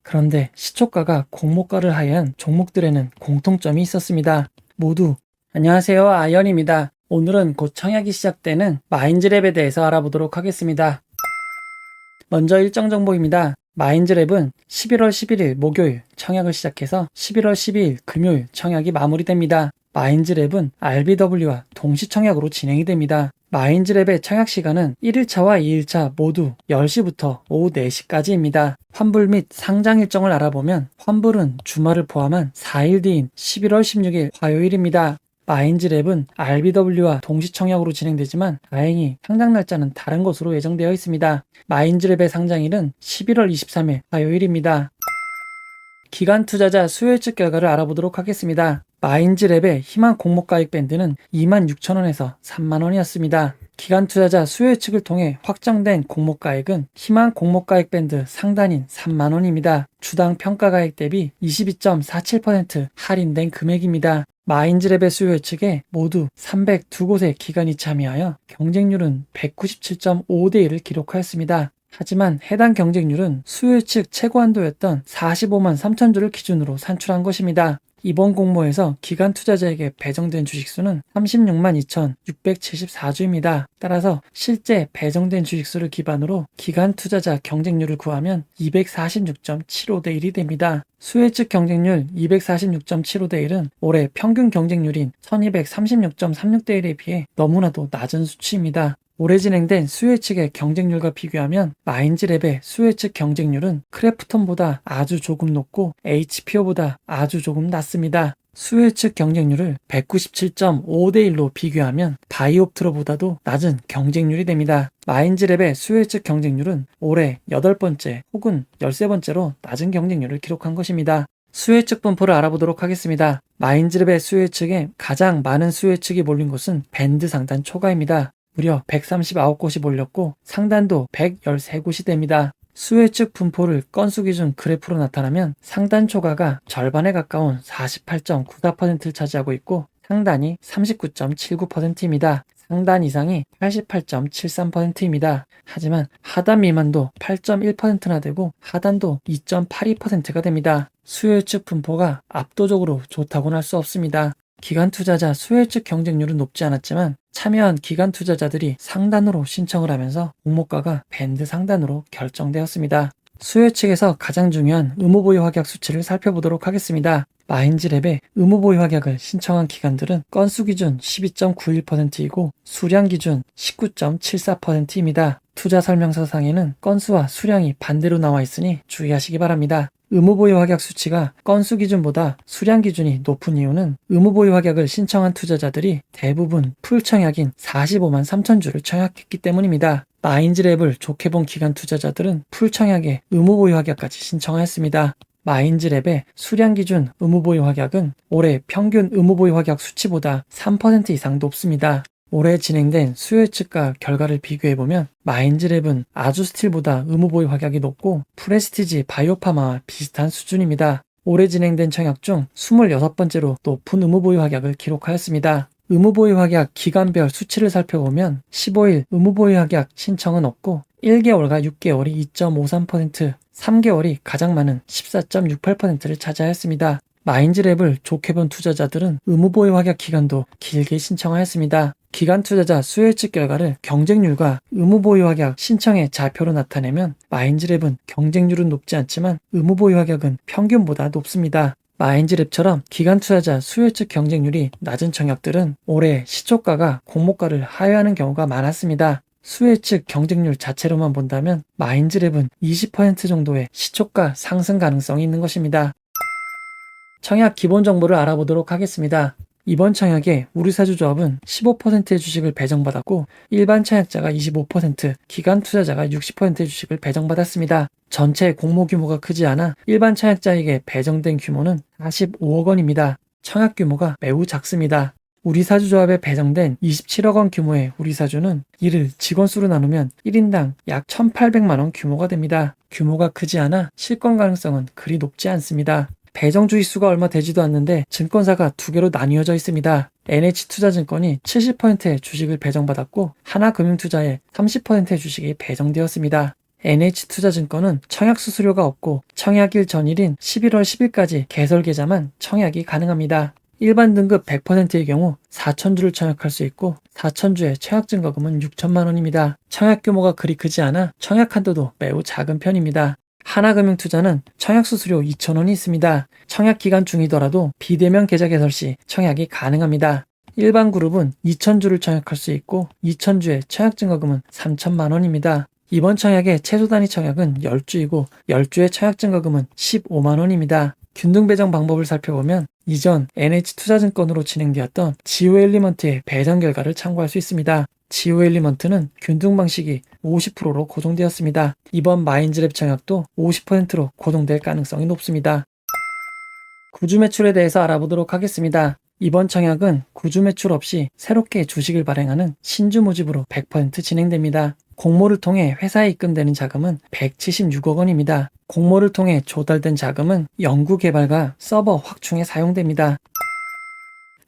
그런데 시초가가 공모가를 하회한 종목들에는 공통점이 있었습니다. 모두 안녕하세요, 아이언입니다. 오늘은 곧 청약이 시작되는 마인즈랩에 대해서 알아보도록 하겠습니다. 먼저 일정 정보입니다. 마인즈랩은 11월 11일 목요일 청약을 시작해서 11월 12일 금요일 청약이 마무리됩니다. 마인즈랩은 RBW와 동시 청약으로 진행이 됩니다. 마인즈랩의 청약 시간은 1일차와 2일차 모두 10시부터 오후 4시까지입니다. 환불 및 상장 일정을 알아보면 환불은 주말을 포함한 4일 뒤인 11월 16일 화요일입니다. 마인즈랩은 RBW와 동시 청약으로 진행되지만 다행히 상장 날짜는 다른 것으로 예정되어 있습니다. 마인즈랩의 상장일은 11월 23일 화요일입니다. 기관 투자자 수요 예측 결과를 알아보도록 하겠습니다. 마인즈랩의 희망 공모가액 밴드는 26,000원에서 30,000원이었습니다. 기관 투자자 수요 예측을 통해 확정된 공모가액은 희망 공모가액 밴드 상단인 30,000원입니다. 주당 평가가액 대비 22.47% 할인된 금액입니다. 마인즈랩의 수요 예측에 모두 302곳의 기관이 참여하여 경쟁률은 197.5대 1을 기록하였습니다. 하지만 해당 경쟁률은 수요 예측 최고 한도였던 45만 3천 주를 기준으로 산출한 것입니다. 이번 공모에서 기관 투자자에게 배정된 주식수는 36만 2,674주입니다. 따라서 실제 배정된 주식수를 기반으로 기관 투자자 경쟁률을 구하면 246.75대 1이 됩니다. 수요 예측 경쟁률 246.75대 1은 올해 평균 경쟁률인 1236.36대 1에 비해 너무나도 낮은 수치입니다. 올해 진행된 수요 예측의 경쟁률과 비교하면 마인즈랩의 수요 예측 경쟁률은 크래프톤보다 아주 조금 높고 HPO보다 아주 조금 낮습니다. 수요 예측 경쟁률을 197.5대 1로 비교하면 바이옵트로보다도 낮은 경쟁률이 됩니다. 마인즈랩의 수요 예측 경쟁률은 올해 8번째 혹은 13번째로 낮은 경쟁률을 기록한 것입니다. 수요 예측 분포를 알아보도록 하겠습니다. 마인즈랩의 수요 예측에 가장 많은 수요 예측이 몰린 곳은 밴드 상단 초과입니다. 무려 139곳이 몰렸고 상단도 113곳이 됩니다. 수요 예측 분포를 건수 기준 그래프로 나타나면 상단 초과가 절반에 가까운 48.94%를 차지하고 있고 상단이 39.79%입니다. 상단 이상이 88.73%입니다. 하지만 하단 미만도 8.1%나 되고 하단도 2.82%가 됩니다. 수요 예측 분포가 압도적으로 좋다고는 할 수 없습니다. 기관 투자자 수요 예측 경쟁률은 높지 않았지만 참여한 기관 투자자들이 상단으로 신청을 하면서 공모가가 밴드 상단으로 결정되었습니다. 수요 예측에서 가장 중요한 의무보유 확약 수치를 살펴보도록 하겠습니다. 마인즈랩의 의무보유 확약을 신청한 기관들은 건수 기준 12.91%이고 수량 기준 19.74%입니다. 투자 설명서상에는 건수와 수량이 반대로 나와 있으니 주의하시기 바랍니다. 의무보유 확약 수치가 건수 기준보다 수량 기준이 높은 이유는 의무보유 확약을 신청한 투자자들이 대부분 풀 청약인 45만 3천 주를 청약했기 때문입니다. 마인즈랩을 좋게 본 기관 투자자들은 풀 청약에 의무보유 확약까지 신청하였습니다. 마인즈랩의 수량 기준 의무보유 확약은 올해 평균 의무보유 확약 수치보다 3% 이상 높습니다. 올해 진행된 수요 예측과 결과를 비교해보면 마인즈랩은 아주스틸보다 의무보유 확약이 높고 프레스티지 바이오파마와 비슷한 수준입니다. 올해 진행된 청약 중 26번째로 높은 의무보유 확약을 기록하였습니다. 의무보유 확약 기간별 수치를 살펴보면 15일 의무보유 확약 신청은 없고 1개월과 6개월이 2.53%, 3개월이 가장 많은 14.68%를 차지하였습니다. 마인즈랩을 좋게 본 투자자들은 의무보유 확약 기간도 길게 신청하였습니다. 기관 투자자 수요 예측 결과를 경쟁률과 의무보유 확약 신청의 좌표로 나타내면 마인즈랩은 경쟁률은 높지 않지만 의무보유 확약은 평균보다 높습니다. 마인즈랩처럼 기관 투자자 수요 예측 경쟁률이 낮은 청약들은 올해 시초가가 공모가를 하회하는 경우가 많았습니다. 수요 예측 경쟁률 자체로만 본다면 마인즈랩은 20% 정도의 시초가 상승 가능성이 있는 것입니다. 청약 기본 정보를 알아보도록 하겠습니다. 이번 청약에 우리사주조합은 15%의 주식을 배정받았고 일반 청약자가 25%, 기관 투자자가 60%의 주식을 배정받았습니다. 전체 공모 규모가 크지 않아 일반 청약자에게 배정된 규모는 45억 원입니다. 청약 규모가 매우 작습니다. 우리사주조합에 배정된 27억 원 규모의 우리사주는 이를 직원 수로 나누면 1인당 약 1,800만 원 규모가 됩니다. 규모가 크지 않아 실권 가능성은 그리 높지 않습니다. 배정 주식수가 얼마 되지도 않는데 증권사가 두 개로 나뉘어져 있습니다. NH투자증권이 70%의 주식을 배정받았고 하나금융투자에 30%의 주식이 배정되었습니다. NH투자증권은 청약 수수료가 없고 청약일 전일인 11월 10일까지 개설 계좌만 청약이 가능합니다. 일반 등급 100%의 경우 4,000주를 청약할 수 있고 4,000주의 청약 증거금은 6천만 원입니다. 청약 규모가 그리 크지 않아 청약 한도도 매우 작은 편입니다. 하나금융투자는 청약 수수료 2,000원이 있습니다. 청약 기간 중이더라도 비대면 계좌 개설 시 청약이 가능합니다. 일반 그룹은 2,000주를 청약할 수 있고 2,000주의 청약 증거금은 3천만 원입니다. 이번 청약의 최소 단위 청약은 10주이고 10주의 청약 증거금은 15만 원입니다. 균등 배정 방법을 살펴보면 이전 NH투자증권으로 진행되었던 지오 엘리먼트의 배정 결과를 참고할 수 있습니다. 지오 엘리먼트는 균등 방식이 50%로 고정되었습니다. 이번 마인즈랩 청약도 50%로 고정될 가능성이 높습니다. 구주 매출에 대해서 알아보도록 하겠습니다. 이번 청약은 구주 매출 없이 새롭게 주식을 발행하는 신주 모집으로 100% 진행됩니다. 공모를 통해 회사에 입금되는 자금은 176억 원입니다. 공모를 통해 조달된 자금은 연구 개발과 서버 확충에 사용됩니다.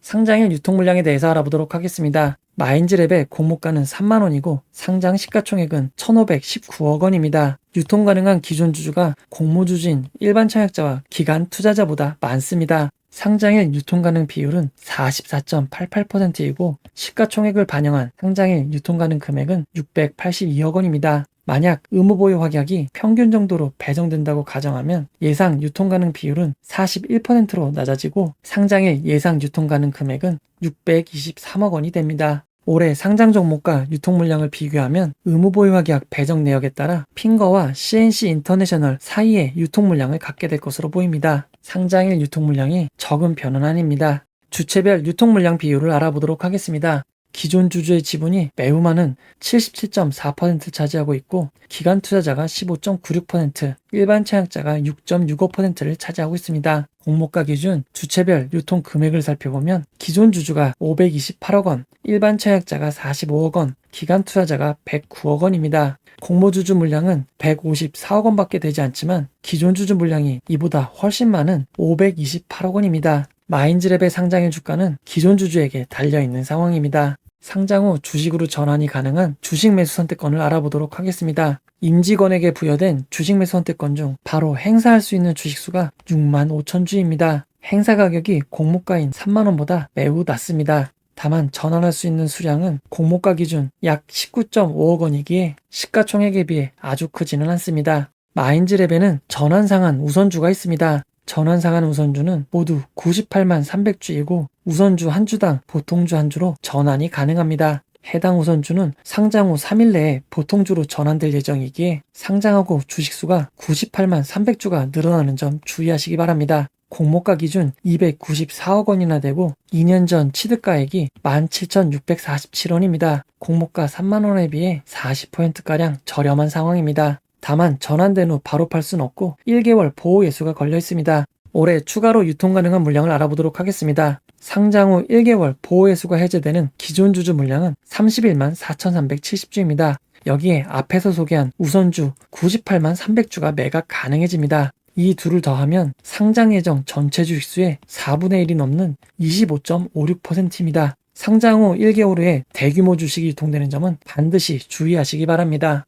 상장일 유통 물량에 대해서 알아보도록 하겠습니다. 마인즈랩의 공모가는 3만 원이고 상장 시가총액은 1,519억 원입니다. 유통 가능한 기존 주주가 공모 주주인 일반 청약자와 기관 투자자보다 많습니다. 상장일 유통 가능 비율은 44.88%이고 시가총액을 반영한 상장일 유통 가능 금액은 682억 원입니다. 만약 의무보유 확약이 평균 정도로 배정된다고 가정하면 예상 유통 가능 비율은 41%로 낮아지고 상장일 예상 유통 가능 금액은 623억 원이 됩니다. 올해 상장 종목과 유통 물량을 비교하면 의무보유 확약 배정 내역에 따라 핑거와 CNC 인터내셔널 사이의 유통 물량을 갖게 될 것으로 보입니다. 상장일 유통 물량이 적은 편은 아닙니다. 주체별 유통 물량 비율을 알아보도록 하겠습니다. 기존 주주의 지분이 매우 많은 77.4%를 차지하고 있고 기관 투자자가 15.96%, 일반 청약자가 6.65%를 차지하고 있습니다. 공모가 기준 주체별 유통 금액을 살펴보면 기존 주주가 528억 원, 일반 청약자가 45억 원, 기관 투자자가 109억 원입니다. 공모 주주 물량은 154억 원밖에 되지 않지만 기존 주주 물량이 이보다 훨씬 많은 528억 원입니다. 마인즈랩의 상장일 주가는 기존 주주에게 달려있는 상황입니다. 상장 후 주식으로 전환이 가능한 주식 매수 선택권을 알아보도록 하겠습니다. 임직원에게 부여된 주식 매수 선택권 중 바로 행사할 수 있는 주식수가 6만 5천 주입니다. 행사 가격이 공모가인 3만 원보다 매우 낮습니다. 다만 전환할 수 있는 수량은 공모가 기준 약 19.5억 원이기에 시가총액에 비해 아주 크지는 않습니다. 마인즈랩에는 전환 상한 우선주가 있습니다. 전환 상한 우선주는 모두 98만 300주이고 우선주 한 주당 보통주 한 주로 전환이 가능합니다. 해당 우선주는 상장 후 3일 내에 보통주로 전환될 예정이기에 상장하고 주식수가 98만 300주가 늘어나는 점 주의하시기 바랍니다. 공모가 기준 294억 원이나 되고 2년 전 취득가액이 17,647원입니다. 공모가 3만 원에 비해 40%가량 저렴한 상황입니다. 다만 전환된 후 바로 팔 수는 없고 1개월 보호 예수가 걸려 있습니다. 올해 추가로 유통 가능한 물량을 알아보도록 하겠습니다. 상장 후 1개월 보호 예수가 해제되는 기존 주주 물량은 31만 4,370주입니다. 여기에 앞에서 소개한 우선주 98만 300주가 매각 가능해집니다. 이 둘을 더하면 상장 예정 전체 주식수의 4분의 1이 넘는 25.56%입니다. 상장 후 1개월 후에 대규모 주식이 유통되는 점은 반드시 주의하시기 바랍니다.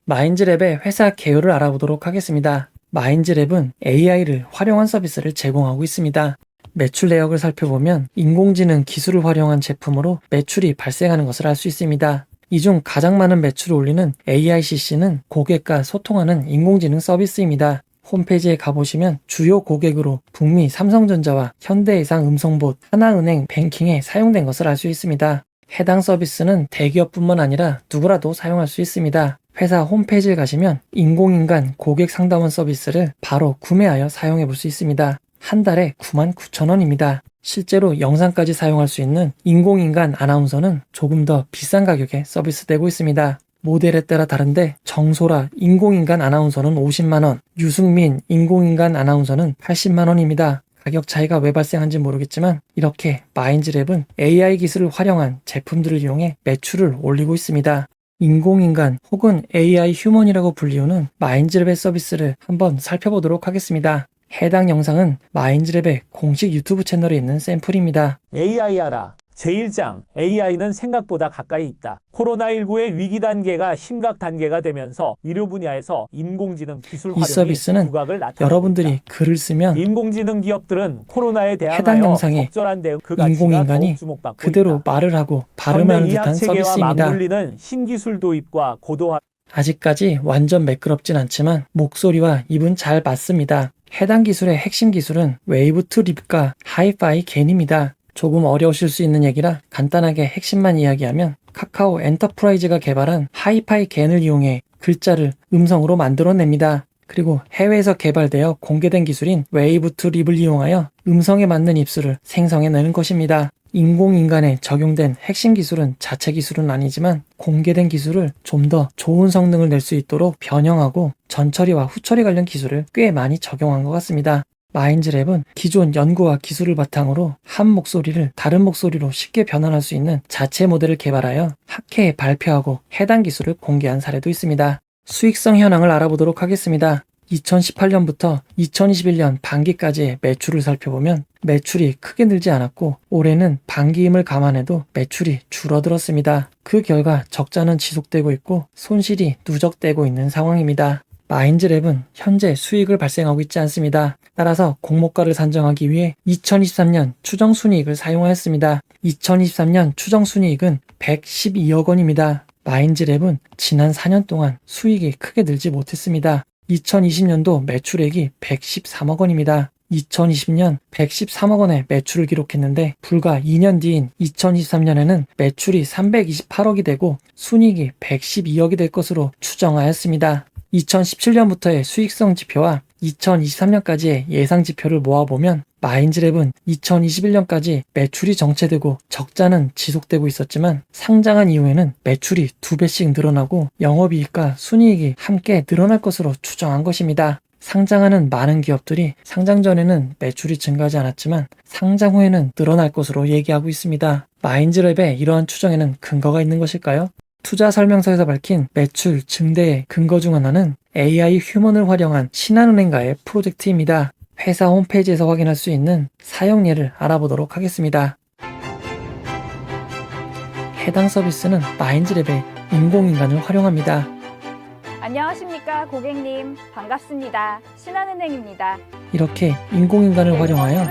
마인즈랩의 회사 개요를 알아보도록 하겠습니다. 마인즈랩은 AI를 활용한 서비스를 제공하고 있습니다. 매출 내역을 살펴보면 인공지능 기술을 활용한 제품으로 매출이 발생하는 것을 알 수 있습니다. 이 중 가장 많은 매출을 올리는 AICC는 고객과 소통하는 인공지능 서비스입니다. 홈페이지에 가보시면 주요 고객으로 북미 삼성전자와 현대해상 음성봇, 하나은행 뱅킹에 사용된 것을 알 수 있습니다. 해당 서비스는 대기업뿐만 아니라 누구라도 사용할 수 있습니다. 회사 홈페이지에 가시면 인공인간 고객 상담원 서비스를 바로 구매하여 사용해 볼 수 있습니다. 한 달에 99,000원입니다. 실제로 영상까지 사용할 수 있는 인공인간 아나운서는 조금 더 비싼 가격에 서비스되고 있습니다. 모델에 따라 다른데 정소라 인공인간 아나운서는 50만원, 유승민 인공인간 아나운서는 80만원입니다. 가격 차이가 왜 발생한지 모르겠지만 이렇게 마인즈랩은 AI 기술을 활용한 제품들을 이용해 매출을 올리고 있습니다. 인공인간 혹은 AI 휴먼이라고 불리우는 마인즈랩의 서비스를 한번 살펴보도록 하겠습니다. 해당 영상은 마인즈랩의 공식 유튜브 채널에 있는 샘플입니다. AI 알아. 제1장 AI는 생각보다 가까이 있다. 코로나19의 위기 단계가 심각 단계가 되면서 의료 분야에서 인공지능 기술 이 활용이 서비스는 두각을 나타내고 여러분들이 있다. 글을 쓰면 인공지능 기업들은 코로나에 해당 대항하여 영상에 적절한 대응 그 가치가 인공인간이 더욱 주목받고 그대로 있다. 말을 하고 그런데 발음하는 의학 듯한 체계와 서비스입니다. 맞물리는 신기술 도입과 고도화 아직까지 완전 매끄럽진 않지만 목소리와 입은 잘 맞습니다. 해당 기술의 핵심 기술은 웨이브 투 립과 하이파이 겐입니다. 조금 어려우실 수 있는 얘기라 간단하게 핵심만 이야기하면 카카오 엔터프라이즈가 개발한 하이파이 겐을 이용해 글자를 음성으로 만들어냅니다. 그리고 해외에서 개발되어 공개된 기술인 웨이브 투 립을 이용하여 음성에 맞는 입술을 생성해내는 것입니다. 인공인간에 적용된 핵심 기술은 자체 기술은 아니지만 공개된 기술을 좀 더 좋은 성능을 낼 수 있도록 변형하고 전처리와 후처리 관련 기술을 꽤 많이 적용한 것 같습니다. 마인즈랩은 기존 연구와 기술을 바탕으로 한 목소리를 다른 목소리로 쉽게 변환할 수 있는 자체 모델을 개발하여 학회에 발표하고 해당 기술을 공개한 사례도 있습니다. 수익성 현황을 알아보도록 하겠습니다. 2018년부터 2021년 반기까지의 매출을 살펴보면 매출이 크게 늘지 않았고 올해는 반기임을 감안해도 매출이 줄어들었습니다. 그 결과 적자는 지속되고 있고 손실이 누적되고 있는 상황입니다. 마인즈랩은 현재 수익을 발생하고 있지 않습니다. 따라서 공모가를 산정하기 위해 2023년 추정순이익을 사용하였습니다. 2023년 추정순이익은 112억 원입니다. 마인즈랩은 지난 4년 동안 수익이 크게 늘지 못했습니다. 2020년도 매출액이 113억 원입니다. 2020년 113억 원의 매출을 기록했는데 불과 2년 뒤인 2023년에는 매출이 328억이 되고 순이익이 112억이 될 것으로 추정하였습니다. 2017년부터의 수익성 지표와 2023년까지의 예상 지표를 모아보면 마인즈랩은 2021년까지 매출이 정체되고 적자는 지속되고 있었지만 상장한 이후에는 매출이 2배씩 늘어나고 영업이익과 순이익이 함께 늘어날 것으로 추정한 것입니다. 상장하는 많은 기업들이 상장 전에는 매출이 증가하지 않았지만 상장 후에는 늘어날 것으로 얘기하고 있습니다. 마인즈랩의 이러한 추정에는 근거가 있는 것일까요? 투자 설명서에서 밝힌 매출 증대의 근거 중 하나는 AI 휴먼을 활용한 신한은행과의 프로젝트입니다. 회사 홈페이지에서 확인할 수 있는 사용 예를 알아보도록 하겠습니다. 해당 서비스는 마인즈랩의 인공인간을 활용합니다. 안녕하십니까 고객님, 반갑습니다. 신한은행입니다. 이렇게 인공인간을 활용하여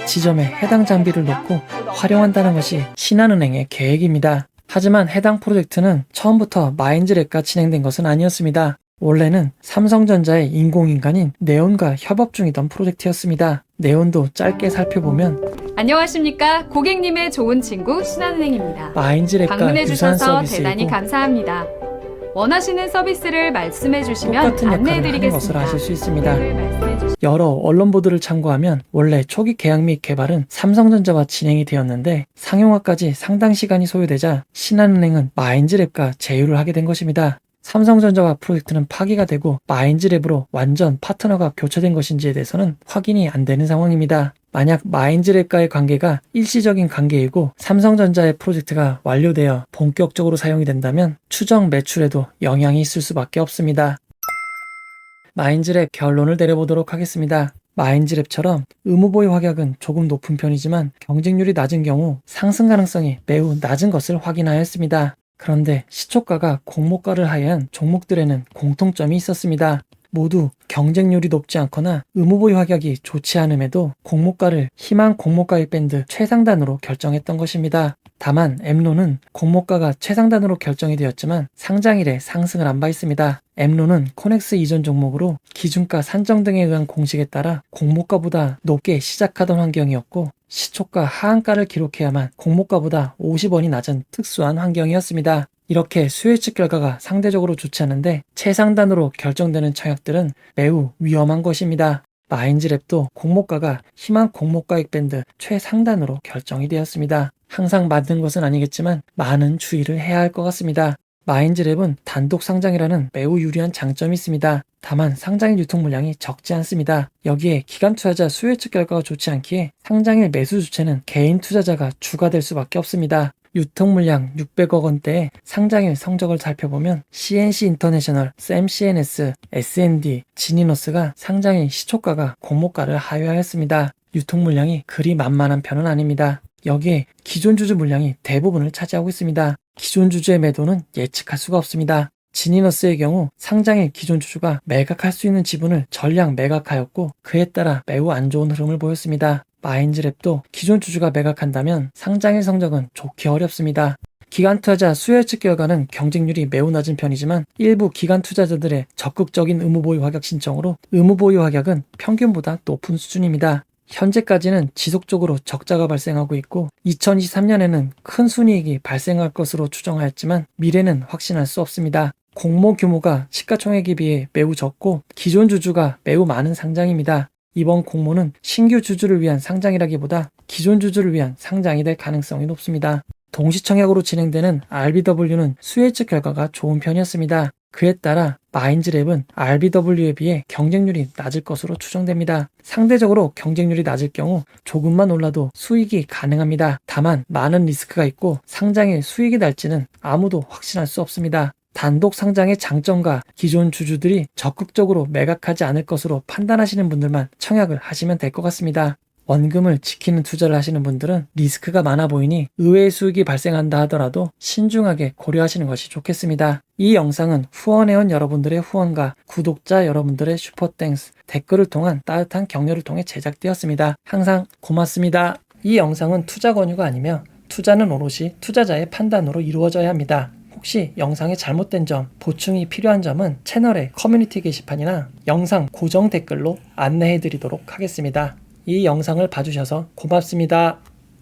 지점에 해당 장비를 놓고 활용한다는 것이 신한은행의 계획입니다. 하지만 해당 프로젝트는 처음부터 마인즈랩과 진행된 것은 아니었습니다. 원래는 삼성전자의 인공인간인 네온과 협업 중이던 프로젝트였습니다. 네온도 짧게 살펴보면 안녕하십니까 고객님의 좋은 친구 신한은행입니다. 마인즈랩과 방문해 유사한 주셔서 대단히 서비스이고 감사합니다. 원하시는 서비스를 말씀해 주시면 똑같은 역할을 안내해 하는 것을 드리겠습니다. 아실 수 있습니다. 말씀해 주시... 여러 언론 보도를 참고하면 원래 초기 계약 및 개발은 삼성전자와 진행이 되었는데 상용화까지 상당 시간이 소요되자 신한은행은 마인즈랩과 제휴를 하게 된 것입니다. 삼성전자와 프로젝트는 파기가 되고 마인즈랩으로 완전 파트너가 교체된 것인지에 대해서는 확인이 안 되는 상황입니다. 만약 마인즈랩과의 관계가 일시적인 관계이고 삼성전자의 프로젝트가 완료되어 본격적으로 사용이 된다면 추정 매출에도 영향이 있을 수밖에 없습니다. 마인즈랩 결론을 내려보도록 하겠습니다. 마인즈랩처럼 의무보유 확약은 조금 높은 편이지만 경쟁률이 낮은 경우 상승 가능성이 매우 낮은 것을 확인하였습니다. 그런데 시초가가 공모가를 하회한 종목들에는 공통점이 있었습니다. 모두 경쟁률이 높지 않거나 의무보유 확약이 좋지 않음에도 공모가를 희망 공모가액 밴드 최상단으로 결정했던 것입니다. 다만 엠로는 공모가가 최상단으로 결정이 되었지만 상장일에 상승을 한 바 있습니다. 엠로는 코넥스 이전 종목으로 기준가 산정 등에 의한 공식에 따라 공모가보다 높게 시작하던 환경이었고 시초가 하한가를 기록해야만 공모가보다 50원이 낮은 특수한 환경이었습니다. 이렇게 수요 예측 결과가 상대적으로 좋지 않은데 최상단으로 결정되는 청약들은 매우 위험한 것입니다. 마인즈랩도 공모가가 희망 공모가액 밴드 최상단으로 결정이 되었습니다. 항상 맞는 것은 아니겠지만 많은 주의를 해야 할 것 같습니다. 마인즈랩은 단독 상장이라는 매우 유리한 장점이 있습니다. 다만 상장일 유통 물량이 적지 않습니다. 여기에 기관 투자자 수요 예측 결과가 좋지 않기에 상장일 매수 주체는 개인 투자자가 주가 될 수밖에 없습니다. 유통 물량 600억 원대의 상장일 성적을 살펴보면 CNC 인터내셔널, 샘 CNS, S&D, 지니너스가 상장일 시초가가 공모가를 하회하였습니다. 유통 물량이 그리 만만한 편은 아닙니다. 여기에 기존 주주 물량이 대부분을 차지하고 있습니다. 기존 주주의 매도는 예측할 수가 없습니다. 지니너스의 경우 상장일 기존 주주가 매각할 수 있는 지분을 전량 매각하였고 그에 따라 매우 안 좋은 흐름을 보였습니다. 마인즈랩도 기존 주주가 매각한다면 상장일 성적은 좋기 어렵습니다. 기관 투자자 수요 예측 결과는 경쟁률이 매우 낮은 편이지만 일부 기관 투자자들의 적극적인 의무 보유 확약 신청으로 의무 보유 확약은 평균보다 높은 수준입니다. 현재까지는 지속적으로 적자가 발생하고 있고 2023년에는 큰 순이익이 발생할 것으로 추정하였지만 미래는 확신할 수 없습니다. 공모 규모가 시가총액에 비해 매우 적고 기존 주주가 매우 많은 상장입니다. 이번 공모는 신규 주주를 위한 상장이라기보다 기존 주주를 위한 상장이 될 가능성이 높습니다. 동시청약으로 진행되는 RBW는 수요 예측 결과가 좋은 편이었습니다. 그에 따라 마인즈랩은 RBW에 비해 경쟁률이 낮을 것으로 추정됩니다. 상대적으로 경쟁률이 낮을 경우 조금만 올라도 수익이 가능합니다. 다만 많은 리스크가 있고 상장에 수익이 날지는 아무도 확신할 수 없습니다. 단독 상장의 장점과 기존 주주들이 적극적으로 매각하지 않을 것으로 판단하시는 분들만 청약을 하시면 될 것 같습니다. 원금을 지키는 투자를 하시는 분들은 리스크가 많아 보이니 의외의 수익이 발생한다 하더라도 신중하게 고려하시는 것이 좋겠습니다. 이 영상은 후원해온 여러분들의 후원과 구독자 여러분들의 슈퍼땡스, 댓글을 통한 따뜻한 격려를 통해 제작되었습니다. 항상 고맙습니다. 이 영상은 투자 권유가 아니며 투자는 오롯이 투자자의 판단으로 이루어져야 합니다. 혹시 영상에 잘못된 점, 보충이 필요한 점은 채널의 커뮤니티 게시판이나 영상 고정 댓글로 안내해 드리도록 하겠습니다. 이 영상을 봐주셔서 고맙습니다.